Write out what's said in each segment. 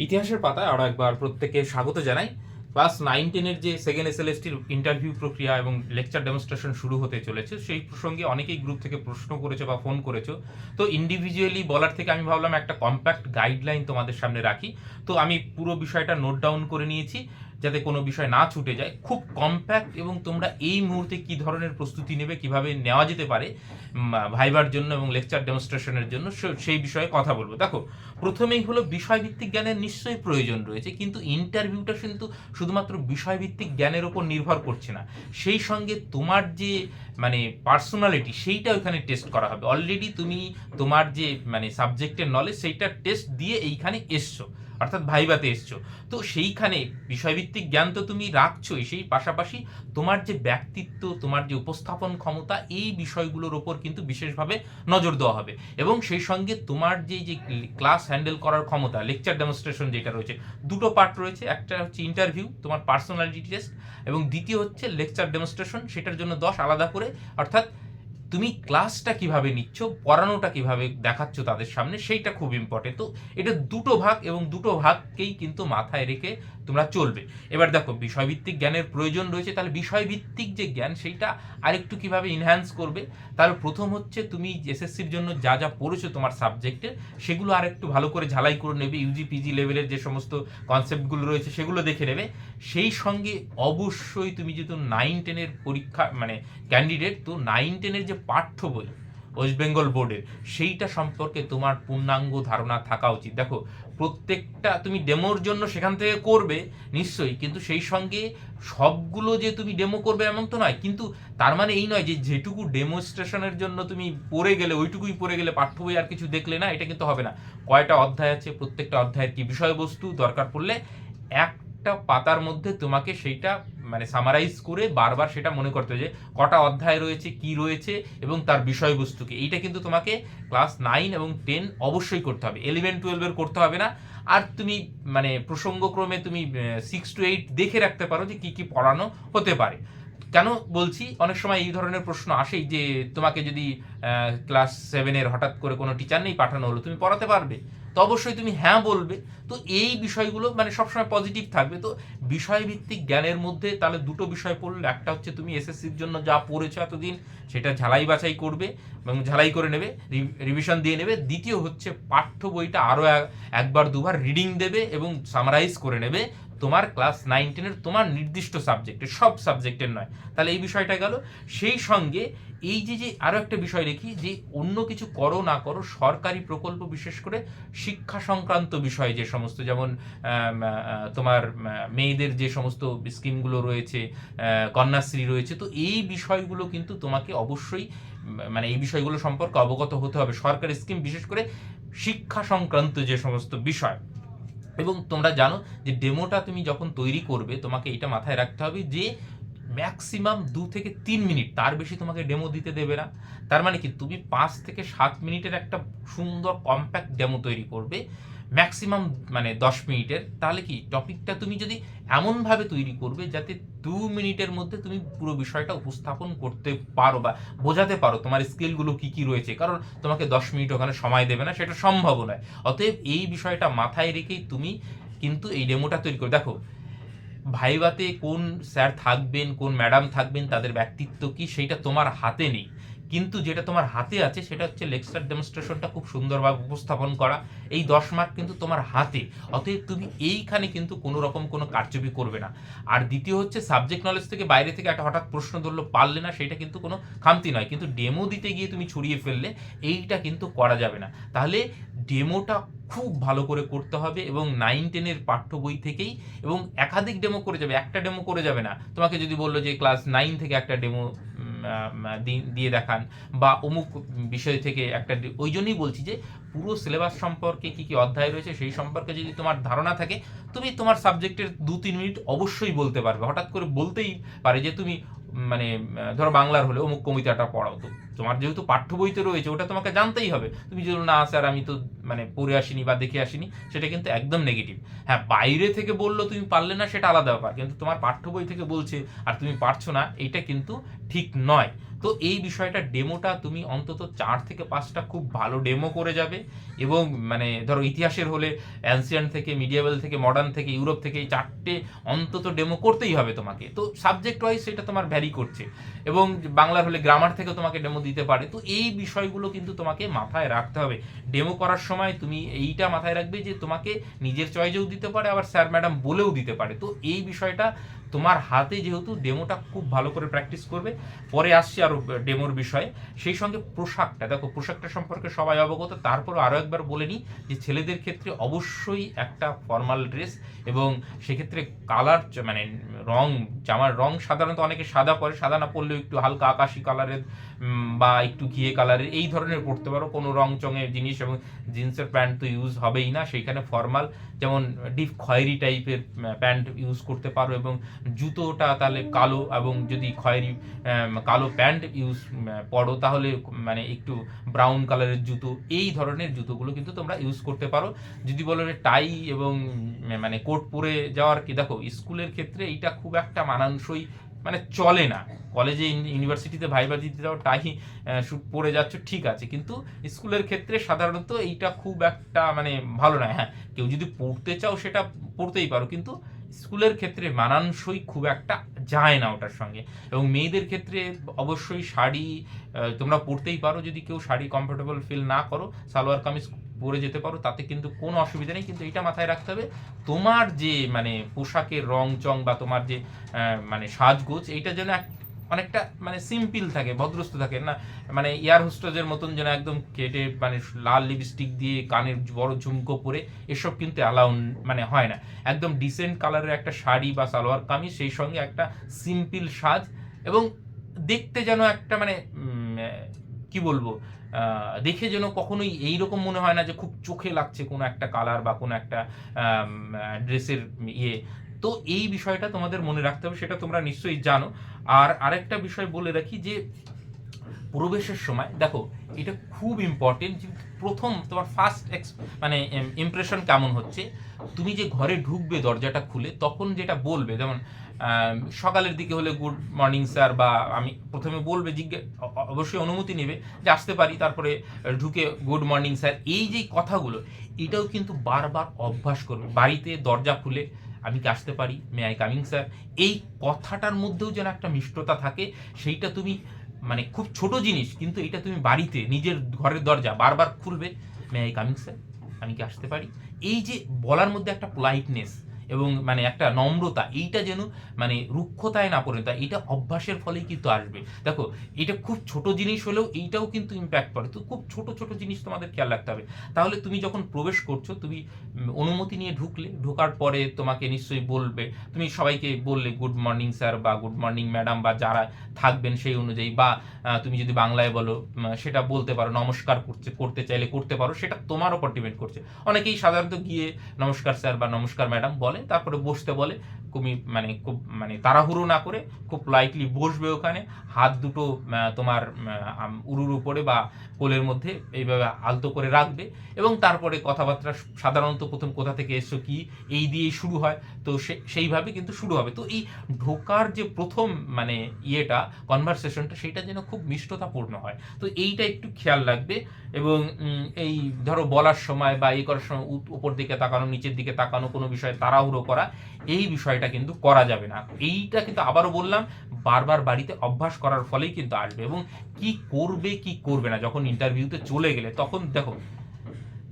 ইতিহাসের পাতায় আরও একবার প্রত্যেককে স্বাগত জানাই। ক্লাস 9-10-এর যে সেকেন্ড এসএলএসটির ইন্টারভিউ প্রক্রিয়া এবং লেকচার ডেমনস্ট্রেশন শুরু হতে চলেছে, সেই প্রসঙ্গে অনেকেই গ্রুপ থেকে প্রশ্ন করেছো বা ফোন করেছো। তো ইন্ডিভিজুয়ালি বলার থেকে আমি ভাবলাম একটা কম্প্যাক্ট গাইডলাইন তোমাদের সামনে রাখি। তো আমি পুরো বিষয়টা নোট ডাউন করে নিয়েছি যাতে কোনো বিষয় না ছুটে যায়। খুব কম্প্যাক্ট এবং তোমরা এই মুহূর্তে কী ধরনের প্রস্তুতি নেবে, কিভাবে নেওয়া যেতে পারে ভাইবার জন্য এবং লেকচার ডেমনস্ট্রেশনের জন্য, সেই বিষয়ে কথা বলবো। দেখো, প্রথমেই হলো বিষয়ভিত্তিক জ্ঞানের নিশ্চয়ই প্রয়োজন রয়েছে, কিন্তু ইন্টারভিউটা কিন্তু শুধুমাত্র বিষয়ভিত্তিক জ্ঞানের ওপর নির্ভর করছে না, সেই সঙ্গে তোমার যে পার্সোনালিটি সেইটা ওইখানে টেস্ট করা হবে। অলরেডি তুমি তোমার যে সাবজেক্টের নলেজ সেইটা টেস্ট দিয়ে এইখানে এসছো, অর্থাৎ ভাইভাতে এসছো। তো সেইখানে বিষয়ভিত্তিক জ্ঞান তো তুমি রাখছোই, সেই পাশাপাশি তোমার যে ব্যক্তিত্ব, তোমার যে উপস্থাপন ক্ষমতা, এই বিষয়গুলোর ওপর কিন্তু বিশেষভাবে নজর দেওয়া হবে। এবং সেই সঙ্গে তোমার যে যে ক্লাস হ্যান্ডেল করার ক্ষমতা, লেকচার ডেমনস্ট্রেশন যেটা রয়েছে, দুটো পার্ট রয়েছে। একটা হচ্ছে ইন্টারভিউ, তোমার পার্সোনালিটি টেস্ট, এবং দ্বিতীয় হচ্ছে লেকচার ডেমনস্ট্রেশন, সেটার জন্য 10 আলাদা করে। অর্থাৎ তুমি ক্লাসটা কিভাবে নিচ্ছ, পড়ানোটা কিভাবে দেখাচ্ছ তাদের সামনে, সেইটা খুব ইম্পর্টেন্ট। তো এটা দুটো ভাগ, এবং দুটো ভাগকেই কিন্তু মাথায় রেখে তোমরা চলবে। এবার দেখো, বিষয়ভিত্তিক জ্ঞানের প্রয়োজন রয়েছে, তাহলে বিষয়ভিত্তিক যে জ্ঞান সেইটা আরেকটু কিভাবে ইনহ্যান্স করবে। তার প্রথম হচ্ছে তুমি এসএসসির জন্য যা যা পড়েছো তোমার সাবজেক্টের, সেগুলো আরেকটু ভালো করে ঝালাই করে নেবে। ইউজি পিজি লেভেলের যে সমস্ত কনসেপ্টগুলো রয়েছে সেগুলো দেখে নেবে। সেই সঙ্গে অবশ্যই তুমি যেহেতু 9-10-এর পরীক্ষা ক্যান্ডিডেট, তো 9-10-এর যে পাঠ্য বই ওয়েস্ট বেঙ্গল বোর্ডের, সেইটা সম্পর্কে তোমার পূর্ণাঙ্গ ধারণা থাকা উচিত। দেখো, প্রত্যেকটা তুমি ডেমোর জন্য সেখান থেকে করবে নিশ্চয়ই, কিন্তু সেই সঙ্গে সবগুলো যে তুমি ডেমো করবে এমন তো নয়। কিন্তু তার মানে এই নয় যে যেটুকু ডেমোস্ট্রেশনের জন্য তুমি পড়ে গেলে, ওইটুকুই পড়ে গেলে, পাঠ্য বই আর কিছু দেখলে না, এটা কিন্তু হবে না। কয়টা অধ্যায় আছে, প্রত্যেকটা অধ্যায়ের কি বিষয়বস্তু, দরকার পড়লে একটা পাতার মধ্যে তোমাকে সেইটা সামারাইজ করে বারবার সেটা মনে করতে যে কটা অধ্যায় রয়েছে, কি রয়েছে, এবং তার বিষয়বস্তুকে। এইটা কিন্তু তোমাকে ক্লাস 9 এবং 10 অবশ্যই করতে হবে, 11-12-এর করতে হবে না। আর তুমি প্রসঙ্গক্রমে তুমি 6-8 দেখে রাখতে পারো যে কি কি পড়ানো হতে পারে। কেন বলছি, অনেক সময় এই ধরনের প্রশ্ন আসেই যে তোমাকে যদি ক্লাস 7-এর হঠাৎ করে কোনো টিচার নেই, পাঠানো হলো, তুমি পড়াতে পারবে? তো অবশ্যই তুমি হ্যাঁ বলবে। তো এই বিষয়গুলো সবসময় পজিটিভ থাকবে। তো বিষয়ভিত্তিক জ্ঞানের মধ্যে তাহলে দুটো বিষয় পড়লে, একটা হচ্ছে তুমি এসএসসির জন্য যা পড়েছো এতদিন, সেটা ঝালাই বাছাই করবে এবং ঝালাই করে নেবে, রিভিশন দিয়ে নেবে। দ্বিতীয় হচ্ছে পাঠ্য বইটা আরও একবার দুবার রিডিং দেবে এবং সামারাইজ করে নেবে তোমার ক্লাস 9-10-এর তোমার নির্দিষ্ট সাবজেক্টের, সব সাবজেক্টের নয়। তাহলে এই বিষয়টা গেল। সেই সঙ্গে এই যে যে আরও একটা বিষয় রেখি, যে অন্য কিছু করো না করো, সরকারি প্রকল্প, বিশেষ করে শিক্ষা সংক্রান্ত বিষয় যে সমস্ত, যেমন তোমার মেয়েদের যে সমস্ত স্কিমগুলো রয়েছে, কন্যাশ্রী রয়েছে, তো এই বিষয়গুলো কিন্তু তোমাকে অবশ্যই এই বিষয়গুলো সম্পর্কে অবগত হতে হবে। সরকারি স্কিম, বিশেষ করে শিক্ষা সংক্রান্ত যে সমস্ত বিষয়। এবং তোমরা জানো যে ডেমোটা তুমি যখন তৈরি করবে, তোমাকে এটা মাথায় রাখতে হবে যে ম্যাক্সিমাম 2 থেকে 3 মিনিট, তার বেশি তোমাকে ডেমো দিতে দেবে না। তার মানে কি, তুমি 5 থেকে 7 মিনিটের একটা সুন্দর কম্প্যাক্ট ডেমো তৈরি করবে, ম্যাক্সিমাম 10 মিনিটের। তাহলে কি, টপিকটা তুমি যদি এমনভাবে তৈরি করবে যাতে 2 মিনিটের মধ্যে তুমি পুরো বিষয়টা উপস্থাপন করতে পারো বা বোঝাতে পারো তোমার স্কিলগুলো কি কি রয়েছে। কারণ তোমাকে 10 মিনিট ওখানে সময় দেবে না, সেটা সম্ভব নয়। অতএব এই বিষয়টা মাথায় রেখেই তুমি কিন্তু এই ডেমোটা তৈরি করে দেখো। ভাইভাতে কোন স্যার থাকবেন, কোন ম্যাডাম থাকবেন, তাদের ব্যক্তিত্ব কি, সেইটা তোমার হাতে নেই। কিন্তু যেটা তোমার হাতে আছে সেটা হচ্ছে লেকচার ডেমনস্ট্রেশনটা খুব সুন্দরভাবে উপস্থাপন করা। এই 10 মার্ক কিন্তু তোমার হাতে। অতএব তুমি এইখানে কিন্তু কোনো রকম কোনো কারচুপি করবে না। আর দ্বিতীয় হচ্ছে, সাবজেক্ট নলেজ থেকে বাইরে থেকে একটা হঠাৎ প্রশ্ন ধরলো, পারলে না, সেটা কিন্তু কোনো খামতি নয়। কিন্তু ডেমো দিতে গিয়ে তুমি ছড়িয়ে ফেললে, এইটা কিন্তু করা যাবে না। তাহলে ডেমোটা খুব ভালো করে করতে হবে, এবং 9-10-এর পাঠ্য বই থেকেই, এবং একাধিক ডেমো করে যাবে, একটা ডেমো করে যাবে না। তোমাকে যদি বললো যে ক্লাস 9 থেকে একটা ডেমো দিয়ে দেখান, বা অমুক বিষয় থেকে একটা, ওই জন্যই বলছি যে পুরো সিলেবাস সম্পর্কে কি কি অধ্যায় রয়েছে সেই সম্পর্কে যদি তোমার ধারণা থাকে, তুমি তোমার সাবজেক্টের 2-3 মিনিট অবশ্যই বলতে পারবে। হঠাৎ করে বলতেই পারে যে তুমি ধরো বাংলার হলে অমুক কবিতাটা পড়াও, তো তোমার যেহেতু পাঠ্য বইতে রয়েছে ওটা তোমাকে জানতেই হবে। তুমি যদি না স্যার আমি তো পড়ে আসিনি বা দেখে আসিনি, সেটা কিন্তু একদম নেগেটিভ। হ্যাঁ, বাইরে থেকে বললো তুমি পারলে না, সেটা আলাদা ব্যাপার, কিন্তু তোমার পাঠ্য বই থেকে বলছে আর তুমি পারছো না, এইটা কিন্তু ঠিক নয়। তো এই বিষয়টা ডেমোটা তুমি অন্তত 4 থেকে 5টা খুব ভালো ডেমো করে যাবে, এবং মানে ধরো ইতিহাসের হলে অ্যানসিয়েন্ট থেকে মিডিয়েবল থেকে মডার্ন থেকে ইউরোপ থেকে এই 4টে অন্তত ডেমো করতেই হবে তোমাকে। তো সাবজেক্ট ওয়াইজ সেটা তোমার ভ্যারি করছে, এবং বাংলার হলে গ্রামার থেকে তোমাকে ডেমো দিতে পারে। তো এই বিষয়গুলো কিন্তু তোমাকে মাথায় রাখতে হবে ডেমো করার সময়। তুমি এইটা মাথায় রাখবে যে তোমাকে নিজের চয়েসেও দিতে পারে, আবার স্যার ম্যাডাম বলেও দিতে পারে। তো এই বিষয়টা তোমার হাতে, যেহেতু ডেমোটা খুব ভালো করে প্র্যাকটিস করবে। পরে আসছি আরও ডেমোর বিষয়ে। সেই সঙ্গে পোশাকটা দেখো, পোশাকটা সম্পর্কে সবাই অবগত, তারপরও আরও একবার বলে নিই যে ছেলেদের ক্ষেত্রে অবশ্যই একটা ফর্মাল ড্রেস, এবং সেক্ষেত্রে কালার মানে রং, জামার রং সাধারণত অনেকে সাদা পরে, সাদা না পরলেও একটু হালকা আকাশি কালারের বা একটু ঘিয়ে কালারের এই ধরনের পরতে পারো, কোনো রং চঙের জিনিস। এবং জিন্সের প্যান্ট তো ইউজ হবেই না, সেইখানে ফর্মাল যেমন ডিপ খয়েরি টাইপের প্যান্ট ইউজ করতে পারো, এবং জুতোটা তাহলে কালো, এবং যদি খয়েরি কালো প্যান্ট ইউজ পরো তাহলে মানে একটু ব্রাউন কালারের জুতো, এই ধরনের জুতোগুলো কিন্তু তোমরা ইউজ করতে পারো। যদি বলো টাই এবং মানে কোট পরে যাওয়ার কি, দেখো স্কুলের ক্ষেত্রে এইটা খুব একটা মানানসই মানে চলে না। কলেজে ইউনিভার্সিটিতে ভাইবা দিতে যাও টাই শুট পরে যাচ্ছ ঠিক আছে, কিন্তু স্কুলের ক্ষেত্রে সাধারণত এইটা খুব একটা মানে ভালো নয়। হ্যাঁ, কেউ যদি পড়তে চাও সেটা পড়তেই পারো, কিন্তু স্কুলের ক্ষেত্রে মানানসই খুব একটা যায় না ওটার সঙ্গে। এবং মেয়েদের ক্ষেত্রে অবশ্যই শাড়ি তোমরা পরতেই পারো, যদি কেউ শাড়ি কমফোর্টেবল ফিল না করো সালোয়ার কামিজ পরে যেতে পারো, তাতে কিন্তু কোনো অসুবিধা নেই। কিন্তু এটা মাথায় রাখতে হবে তোমার যে মানে পোশাকের রং চং বা তোমার যে মানে সাজগোজ, এইটা যেন অনেকটা মানে সিম্পল থাকে, ভদ্রস্থ থাকে না, মানে এয়ার হোস্টেজের মতন যেন একদম কেটে মানে লাল লিপস্টিক দিয়ে কানের বড় ঝুমকো পরে, এসব কিন্তু অ্যালাউ মানে হয় না। একদম ডিসেন্ট কালারের একটা শাড়ি বা সালোয়ার কামিজ, সেই সঙ্গে একটা সিম্পল সাজ, এবং দেখতে যেন একটা মানে কি বলবো, দেখে যেন কখনোই এইরকম মনে হয় না যে খুব চোখে লাগছে কোনো একটা কালার বা কোনো একটা ড্রেসের ইয়ে। তো এই বিষয়টা তোমাদের মনে রাখতে হবে, সেটা তোমরা নিশ্চয়ই জানো। আর আরেকটা বিষয় বলে রাখি যে প্রবেশের সময় দেখো, এটা খুব ইম্পর্টেন্ট যে প্রথম তোমার ফার্স্ট মানে ইমপ্রেশন কেমন হচ্ছে। তুমি যে ঘরে ঢুকবে দরজাটা খুলে, তখন যেটা বলবে, যেমন সকালের দিকে হলে গুড মর্নিং স্যার, বা আমি প্রথমে বলবে অবশ্যই অনুমতি নেবে যে আসতে পারি, তারপরে ঢুকে গুড মর্নিং স্যার, এই যে কথাগুলো, এটাও কিন্তু বারবার অভ্যাস করবে। বাড়িতে দরজা খুলে আমি কি আসতে পারি, মে আই কামিং স্যার, এই কথাটার মধ্যেও যেন একটা মিষ্টতা থাকে। সেইটা তুমি মানে খুব ছোট জিনিস, কিন্তু এটা তুমি বাড়িতে নিজের ঘরের দরজা বারবার খুলবে, মে আই কামিং স্যার, আমি কি আসতে পারি। এই যে বলার মধ্যে একটা পোলাইটনেস এবং মানে একটা নম্রতা, এইটা যেন মানে রুক্ষতায় না পড়ে, তাই এটা অভ্যাসের ফলেই কিন্তু আসবে। দেখো, এটা খুব ছোট জিনিস হলেও এইটাও কিন্তু ইম্প্যাক্ট পড়ে। তো খুব ছোট ছোট জিনিস তোমাদের খেয়াল রাখতে হবে। তাহলে তুমি যখন প্রবেশ করছো, তুমি অনুমতি নিয়ে ঢুকলে, ঢোকার পরে তোমাকে নিশ্চয়ই বলবে, তুমি সবাইকে বললে গুড মর্নিং স্যার বা গুড মর্নিং ম্যাডাম, বা যারা থাকবেন সেই অনুযায়ী, বা তুমি যদি বাংলায় বলো সেটা বলতে পারো, নমস্কার করতে চাইলে করতে পারো, সেটা তোমার উপর ডিপেন্ড করছে। অনেকেই সাধারণত গিয়ে নমস্কার স্যার বা নমস্কার ম্যাডাম বলে, তারপরে বসতে বলে। তুমি মানে খুব মানে তাড়াহুড়ো না করে খুব লাইটলি বসবে ওখানে, হাত দুটো তোমার উরুর উপরে বা কোলের মধ্যে এইভাবে আলতো করে রাখবে, এবং তারপরে কথাবার্তা সাধারণত প্রথম কোথা থেকে এসছো কি, এই দিয়েই শুরু হয়। তো সেইভাবে কিন্তু শুরু হবে। তো এই ঢোকার যে প্রথম মানে ইয়েটা, কনভারসেশনটা, সেইটা যেন খুব মিষ্টতাপূর্ণ হয়। তো এইটা একটু খেয়াল রাখবে। এবং এই ধরো বলার সময় বা এই করার সময় উপর দিকে তাকানো, নিচের দিকে তাকানো, কোনো বিষয়ে তাড়াহুড়ো করা, এই বিষয়টা কিন্তু করা যাবে না। এইটা কিন্তু আবারও বললাম, বারবার বাড়িতে অভ্যাস করার ফলেই কিন্তু আসবে। এবং কি করবে কি করবে না যখন ইন্টারভিউতে চলে গেলে, তখন দেখো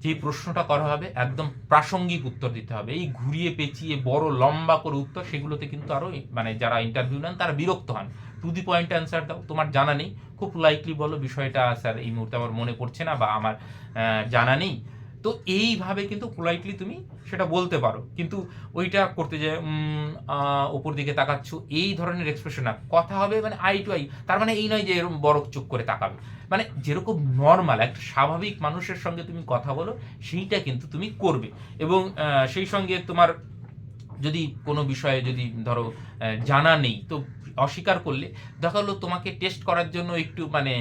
যে প্রশ্নটা করা হবে একদম প্রাসঙ্গিক উত্তর দিতে হবে। এই ঘুরিয়ে পেঁচিয়ে বড় লম্বা করে উত্তর, সেগুলোতে কিন্তু আরো মানে যারা ইন্টারভিউ নেন তারা বিরক্ত হন। টু দি পয়েন্ট অ্যান্সার দাও, তোমার জানা নেই, খুব লাইকলি বলো বিষয়টা স্যার এই মুহূর্তে আমার মনে পড়ছে না, বা আমার জানা নেই। তো এইভাবে কিন্তু পোলাইটলি তুমি সেটা বলতে পারো, কিন্তু ওইটা করতে যায় ওপর দিকে তাকাচ্ছ, এই ধরনের এক্সপ্রেশন না। কথা হবে মানে আই টু আই, তার মানে এই নয় যে এরকম বড় চোখ করে তাকাবে, মানে যেরকম নর্মাল একটা স্বাভাবিক মানুষের সঙ্গে তুমি কথা বলো, সেইটা কিন্তু তুমি করবে। এবং সেই সঙ্গে তোমার যদি কোনো বিষয়ে যদি ধরো জানা নেই, তো অস্বীকার করলে দেখা হলো তোমাকে টেস্ট করার জন্য একটু মানে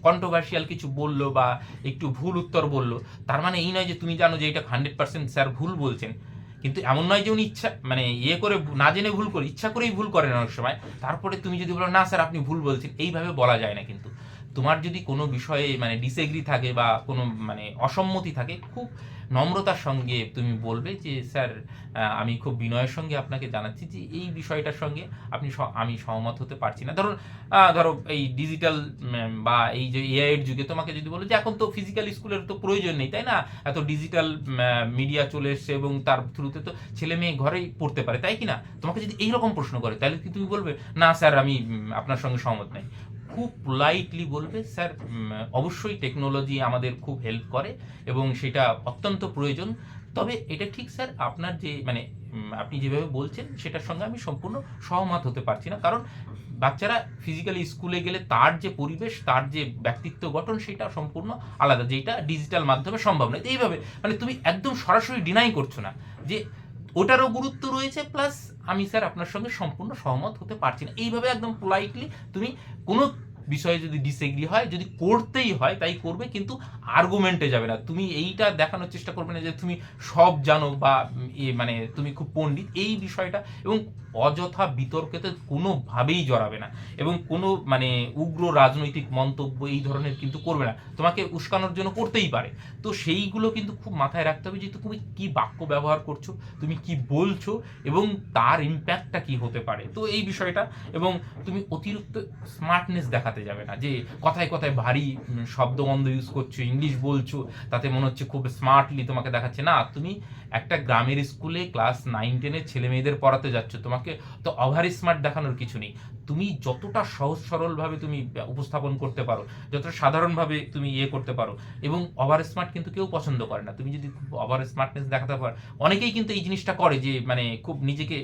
কন্ট্রোভার্সিয়াল কিছু বললো বা একটু ভুল উত্তর বললো, তার মানে এই নয় যে তুমি জানো যে এটা 100% স্যার ভুল বলছেন। কিন্তু এমন নয় যে উনি ইচ্ছা মানে ইয়ে করে না জেনে ভুল করে, ইচ্ছা করেই ভুল করেন অনেক সময়। তারপরে তুমি যদি বলো না স্যার আপনি ভুল বলছেন, এইভাবে বলা যায় না। কিন্তু তোমার যদি কোনো বিষয়ে মানে ডিসএগ্রি থাকে বা কোনো মানে অসম্মতি থাকে, খুব নম্রতার সঙ্গে তুমি বলবে যে স্যার আমি খুব বিনয়ের সঙ্গে আপনাকে জানাচ্ছি যে এই বিষয়টার সঙ্গে আমি সহমত হতে পারছি না। ধরো এই ডিজিটাল বা এই যে এআই এর যুগে তোমাকে যদি বলো যে এখন তো ফিজিক্যাল স্কুলের তো প্রয়োজন নেই, তাই না, এত ডিজিটাল মিডিয়া চলে এসছে এবং তার থ্রুতে তো ছেলে মেয়ে ঘরেই পড়তে পারে, তাই কি না? তোমাকে যদি এইরকম প্রশ্ন করে তাহলে কি তুমি বলবে না স্যার আমি আপনার সঙ্গে সহমত নাই? খুব পোলাইটলি বলবে স্যার অবশ্যই টেকনোলজি আমাদের খুব হেল্প করে এবং সেটা অত্যন্ত প্রয়োজন, তবে এটা ঠিক স্যার আপনার যে মানে আপনি যেভাবে বলছেন সেটার সঙ্গে আমি সম্পূর্ণ সহমত হতে পারছি না, কারণ বাচ্চারা ফিজিক্যালি স্কুলে গেলে তার যে পরিবেশ, তার যে ব্যক্তিত্ব গঠন সেটা সম্পূর্ণ আলাদা, যেটা ডিজিটাল মাধ্যমে সম্ভব নয়। এইভাবে মানে তুমি একদম সরাসরি ডিনাই করছো না যে ওটারও গুরুত্ব রয়েছে, প্লাস আমি স্যার আপনার সঙ্গে সম্পূর্ণ সহমত হতে পারছি না। এইভাবে একদম পোলাইটলি তুমি কোনো বিষয়ে যদি ডিসএগ্রি হয়, যদি করতেই হয় তাই করবে, কিন্তু আর্গুমেন্টে যাবে না। তুমি এইটা দেখানোর চেষ্টা করবে না যে তুমি সব জানো বা মানে তুমি খুব পণ্ডিত, এই বিষয়টা, এবং অযথা বিতর্কেতে কোনোভাবেই জড়াবে না এবং কোনো মানে উগ্র রাজনৈতিক মন্তব্য এই ধরনের কিন্তু করবে না। তোমাকে উস্কানোর জন্য করতেই পারে, তো সেইগুলো কিন্তু খুব মাথায় রাখতে হবে যে তুমি কি বাক্য ব্যবহার করছো, তুমি কি বলছো এবং তার ইম্প্যাক্টটা কি হতে পারে। তো এই বিষয়টা, এবং তুমি অতিরিক্ত স্মার্টনেস দেখাতে যাবে না যে কথায় কথায় ভারী শব্দবন্ধ ইউজ করছো, ইংলিশ বলছো, তাতে মনে হচ্ছে খুব স্মার্টলি তোমাকে দেখাচ্ছে। না, তুমি একটা গ্রামের স্কুলে ক্লাস 9-10-এর ছেলে মেয়েদের পড়াতে যাচ্ছ, তোমাকে তো ওভার স্মার্ট দেখানোর কিছু নেই। তুমি যতটা সহজ সরলভাবে তুমি উপস্থাপন করতে পারো, যতটা সাধারণভাবে তুমি করতে পারো, এবং ওভার স্মার্ট কিন্তু কেউ পছন্দ করে না। তুমি যদি ওভার স্মার্টনেস দেখাতে পারো, অনেকেই কিন্তু এই জিনিসটা করে যে মানে খুব নিজেকে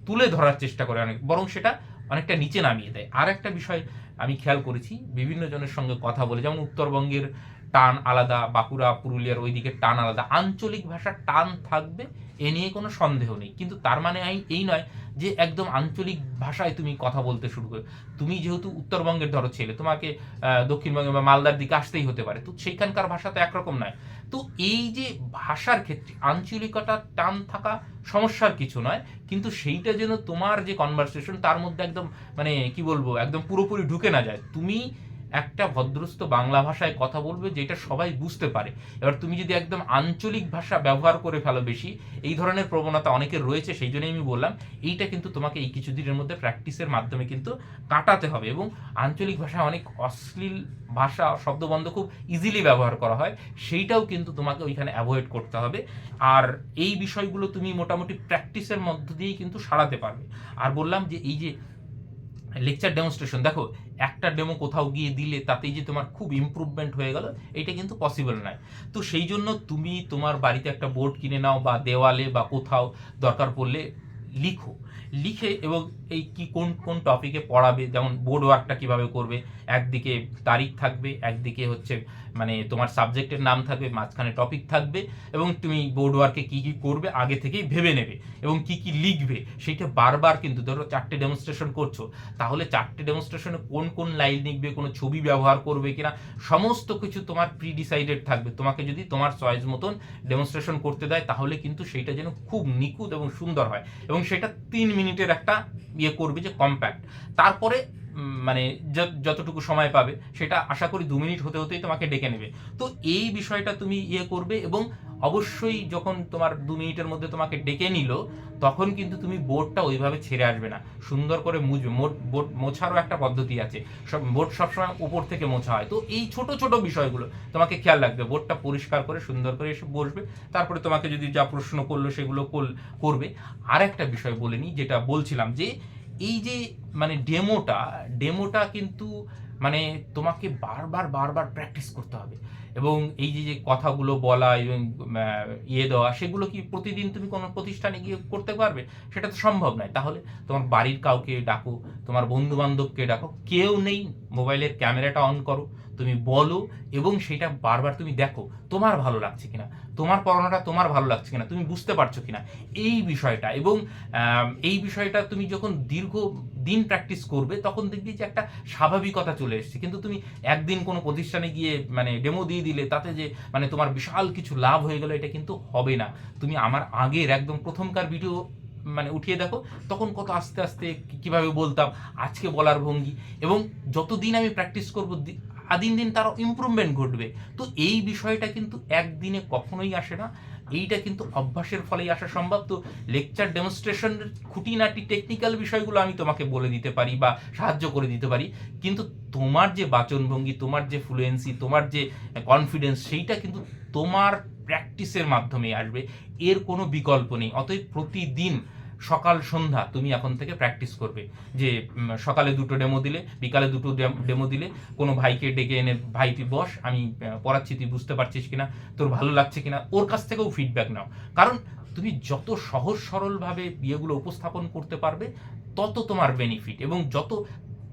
তুলে ধরার চেষ্টা করে অনেক, বরং সেটা অনেকটা নিচে নামিয়ে দেয়। আর একটা বিষয় আমি খেয়াল করেছি বিভিন্ন জনের সঙ্গে কথা বলে, যেমন উত্তরবঙ্গের টান আলাদা, বাঁকুড়া পুরুলিয়ার ওই দিকের টান আলাদা, আঞ্চলিক ভাষার টান থাকবে, এ নিয়ে কোনো সন্দেহ নেই। কিন্তু তার মানে এই নয় যে একদম আঞ্চলিক ভাষায় তুমি কথা বলতে শুরু করো। তুমি যেহেতু উত্তরবঙ্গের ধরো ছেলে, তোমাকে দক্ষিণবঙ্গে বা মালদার দিকে আসতেই হতে পারে, তো সেইখানকার ভাষা তো একরকম নয়। তো এই যে ভাষার ক্ষেত্রে আঞ্চলিকতার টান থাকা সমস্যার কিছু নয়, কিন্তু সেইটা যেন তোমার যে কনভারসেশন তার মধ্যে একদম মানে কি বলবো একদম পুরোপুরি ঢুকে না যায়। তুমি একটা ভদ্রস্থ বাংলা ভাষায় কথা বলবে যেটা সবাই বুঝতে পারে। এবার তুমি যদি একদম আঞ্চলিক ভাষা ব্যবহার করে ফেলো বেশি, এই ধরনের প্রবণতা অনেকের রয়েছে, সেই জন্যই আমি বললাম এইটা কিন্তু তোমাকে এই কিছুদিনের মধ্যে প্র্যাকটিসের মাধ্যমে কিন্তু কাটাতে হবে। এবং আঞ্চলিক ভাষায় অনেক অশ্লীল ভাষা শব্দবন্ধ খুব ইজিলি ব্যবহার করা হয়, সেইটাও কিন্তু তোমাকে ওইখানে অ্যাভয়েড করতে হবে। আর এই বিষয়গুলো তুমি মোটামুটি প্র্যাকটিসের মধ্য দিয়েই কিন্তু সারাতে পারবে। আর বললাম যে এই যে লেকচার ডেমনস্ট্রেশন, দেখো একটা ডেমো কোথাও গিয়ে দিলে তাতেই যে তোমার খুব ইমপ্রুভমেন্ট হয়ে গেল, এটা কিন্তু পসিবল নয়। তো সেই জন্য তুমি তোমার বাড়িতে একটা বোর্ড কিনে নাও বা দেওয়ালে বা কোথাও দরকার পড়লে লিখো, লিখে এবং এই কি কোন কোন টপিকে পড়াবে, যেমন বোর্ড ওয়ার্কটা কীভাবে করবে, একদিকে তারিখ থাকবে, একদিকে হচ্ছে মানে তোমার সাবজেক্টের নাম থাকবে, মাঝখানে টপিক থাকবে, এবং তুমি বোর্ড ওয়ার্কে কী কী করবে আগে থেকেই ভেবে নেবে, এবং কি কি লিখবে সেইটা বারবার, কিন্তু ধরো 4টে ডেমনস্ট্রেশন করছো, তাহলে 4টে ডেমনস্ট্রেশনে কোন কোন লাইন লিখবে, কোনো ছবি ব্যবহার করবে কিনা, সমস্ত কিছু তোমার প্রি ডিসাইডেড থাকবে। তোমাকে যদি তোমার চয়েস মতন ডেমনস্ট্রেশন করতে দেয় তাহলে কিন্তু সেইটা যেন খুব নিখুঁত এবং সুন্দর হয়, এবং সেটা 3 মিনিটের একটা করবে যে কম্প্যাক্ট। তারপরে মানে যতটুকু সময় পাবে সেটা আশা করি 2 মিনিট হতে হতেই তোমাকে ডেকে নেবে। তো এই বিষয়টা তুমি করবে, এবং অবশ্যই যখন তোমার 2 মিনিটের মধ্যে তোমাকে ডেকে নিল তখন কিন্তু তুমি বোর্ডটা ওইভাবে ছেড়ে আসবে না, সুন্দর করে মুছবে। বোর্ড মোছারও একটা পদ্ধতি আছে, বোর্ড সবসময় উপর থেকে মোছা হয়। তো এই ছোট ছোট বিষয়গুলো তোমাকে খেয়াল রাখবে, বোর্ডটা পরিষ্কার করে সুন্দর করে এসে বসবে, তারপরে তোমাকে যদি যা প্রশ্ন করলো সেগুলো করবে। আর একটা বিষয় বলে নিই, যেটা বলছিলাম যে এই যে মানে ডেমোটা কিন্তু মানে তোমাকে বারবার বারবার প্র্যাকটিস করতে হবে, এবং এই যে কথাগুলো বলা এবং দেওয়া, সেগুলো কি প্রতিদিন তুমি কোনো প্রতিষ্ঠানে গিয়ে করতে পারবে? সেটা তো সম্ভব নয়। তাহলে তোমার বাড়ির কাউকে ডাকো, তোমার বন্ধু বান্ধবকে ডাকো, কেউ নেই মোবাইলের ক্যামেরাটা অন করো, তুমি বলো, এবং সেটা বারবার তুমি দেখো তোমার ভালো লাগছে কিনা, তোমার পড়ানোটা তোমার ভালো লাগছে কিনা, তুমি বুঝতে পারছো কিনা এই বিষয়টা। এবং এই বিষয়টা তুমি যখন দিন প্র্যাকটিস করবে তখন দেখবি যে একটা স্বাভাবিকতা চলে এসছে। কিন্তু তুমি একদিন কোনো প্রতিষ্ঠানে গিয়ে মানে ডেমো দিয়ে দিলে তাতে যে মানে তোমার বিশাল কিছু লাভ হয়ে গেল, এটা কিন্তু হবে না। তুমি আমার আগের একদম প্রথমকার ভিডিও মানে উঠিয়ে দেখো, তখন কত আস্তে আস্তে কিভাবে বলতাম, আজকে বলার ভঙ্গি, এবং যতদিন আমি প্র্যাকটিস করবো দিন দিন তারও ইমপ্রুভমেন্ট ঘটবে। তো এই বিষয়টা কিন্তু একদিনে কখনোই আসে না, এইটা কিন্তু অভ্যাসের ফলেই আসা সম্ভব। তো লেকচার ডেমনস্ট্রেশনের খুঁটিনাটি টেকনিক্যাল বিষয়গুলো আমি তোমাকে বলে দিতে পারি বা সাহায্য করে দিতে পারি, কিন্তু তোমার যে বাচনভঙ্গি, তোমার যে ফ্লুয়েন্সি, তোমার যে কনফিডেন্স, সেইটা কিন্তু তোমার প্র্যাকটিসের মাধ্যমে আসবে, এর কোনো বিকল্প নেই। অতএব প্রতিদিন সকাল সন্ধ্যা তুমি এখন থেকে প্র্যাকটিস করবে, যে সকালে 2টো ডেমো দিলে, বিকালে 2টো ডেমো দিলে, কোনো ভাইকে ডেকে এনে ভাই তুই বস, আমি পড়াচ্ছি, তুই বুঝতে পারছিস কিনা, তোর ভালো লাগছে কিনা, ওর কাছ থেকেও ফিডব্যাক নাও। কারণ তুমি যত সহজ সরলভাবে বিয়েগুলো উপস্থাপন করতে পারবে তত তোমার বেনিফিট, এবং যত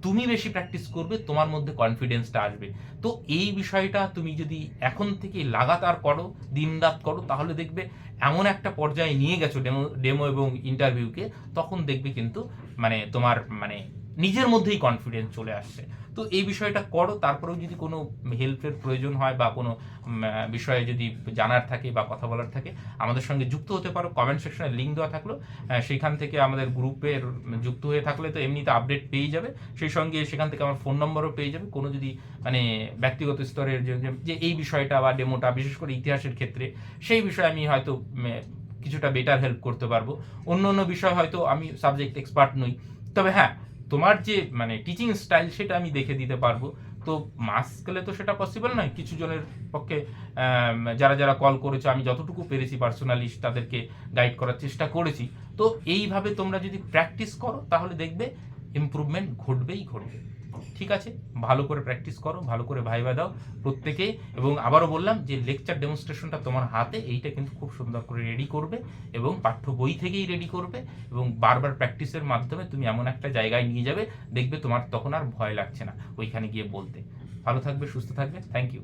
তুমি বেশি প্র্যাকটিস করবে তোমার মধ্যে কনফিডেন্সটা আসবে। তো এই বিষয়টা তুমি যদি এখন থেকে লাগাতার করো, দিনরাত করো, তাহলে দেখবে এমন একটা পর্যায়ে নিয়ে গেছো ডেমো এবং ইন্টারভিউকে, তখন দেখবে কিন্তু মানে তোমার মানে নিজের মধ্যেই কনফিডেন্স চলে আসছে। তো এই বিষয়টা করো। তারপরেও যদি কোনো হেল্পের প্রয়োজন হয় বা কোনো বিষয়ে যদি জানার থাকে বা কথা বলার থাকে, আমাদের সঙ্গে যুক্ত হতে পারো। কমেন্ট সেকশনে লিঙ্ক দেওয়া থাকলো, সেইখান থেকে আমাদের গ্রুপের যুক্ত হয়ে থাকলে তো এমনিতে আপডেট পেয়ে যাবে, সেই সঙ্গে সেখান থেকে আমার ফোন নম্বরও পেয়ে যাবে। কোনো যদি মানে ব্যক্তিগত স্তরের যে এই বিষয়টা বা ডেমোটা, বিশেষ করে ইতিহাসের ক্ষেত্রে, সেই বিষয়ে আমি হয়তো কিছুটা বেটার হেল্প করতে পারবো। অন্য অন্য বিষয় হয়তো আমি সাবজেক্ট এক্সপার্ট নই, তবে হ্যাঁ তোমার যে মানে টিচিং স্টাইল সেটা আমি দেখে দিতে পারবো। তো মাস স্কেলে তো সেটা পসিবল নয়, কিছু জনের পক্ষে যারা যারা কল করেছো আমি যতটুকু পেরেছি পার্সোনালি তাদেরকে গাইড করার চেষ্টা করেছি। তো এইভাবে তোমরা যদি প্র্যাকটিস করো তাহলে দেখবে ইমপ্রুভমেন্ট ঘটবেই ঘটবে। ঠিক আছে, ভালো করে প্র্যাকটিস করো, ভালো করে ভাইবা দাও প্রত্যেকেই। এবং আবারও বললাম যে লেকচার ডেমনস্ট্রেশনটা তোমার হাতে, এইটা কিন্তু খুব সুন্দর করে রেডি করবে এবং পাঠ্য বই থেকেই রেডি করবে, এবং বারবার প্র্যাকটিসের মাধ্যমে তুমি এমন একটা জায়গায় নিয়ে যাবে, দেখবে তোমার তখন আর ভয় লাগছে না ওইখানে গিয়ে বলতে। ভালো থাকবে, সুস্থ থাকবে, থ্যাংক ইউ।